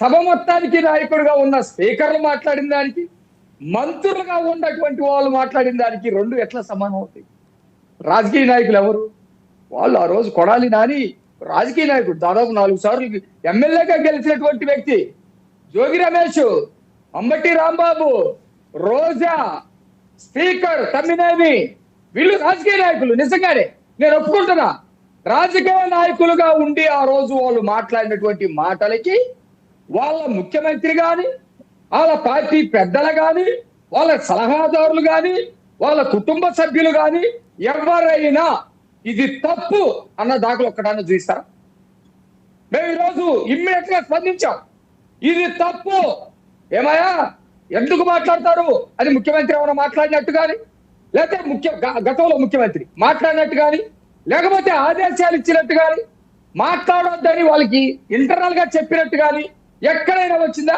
సభ మొత్తానికి నాయకుడిగా ఉన్న స్పీకర్లు మాట్లాడిన దానికి, మంత్రులుగా ఉన్నటువంటి వాళ్ళు మాట్లాడిన దానికి రెండు ఎట్లా సమానం అవుతాయి? రాజకీయ నాయకులు ఎవరు వాళ్ళు? ఆ రోజు కొడాలి నాని రాజకీయ నాయకుడు, దాదాపు 4 సార్లు ఎమ్మెల్యేగా గెలిచినటువంటి వ్యక్తి. జోగి రమేష్, అంబటి రాంబాబు, రోజా, స్పీకర్ తమ్మినేని, వీళ్ళు రాజకీయ నాయకులు. నిజంగానే నేను ఒప్పుకుంటున్నా. రాజకీయ నాయకులుగా ఉండి ఆ రోజు వాళ్ళు మాట్లాడినటువంటి మాటలకి వాళ్ళ ముఖ్యమంత్రి గాని, వాళ్ళ పార్టీ పెద్దలు గాని, వాళ్ళ సలహాదారులు గాని, వాళ్ళ కుటుంబ సభ్యులు గాని ఎవరైనా ఇది తప్పు అన్న దాఖలు ఒక్కడన్నా చూస్తారా? మేము ఈరోజు ఇమ్మీడియట్ గా స్పందించాం. ఇది తప్పు, ఏమయ్యా ఎందుకు మాట్లాడతారు అని ముఖ్యమంత్రి ఏమైనా మాట్లాడినట్టు కానీ, లేకపోతే గతంలో ముఖ్యమంత్రి మాట్లాడినట్టు కానీ, లేకపోతే ఆదేశాలు ఇచ్చినట్టు కానీ, మాట్లాడొద్దని వాళ్ళకి ఇంటర్నల్ గా చెప్పినట్టు కానీ ఎక్కడైనా వచ్చిందా?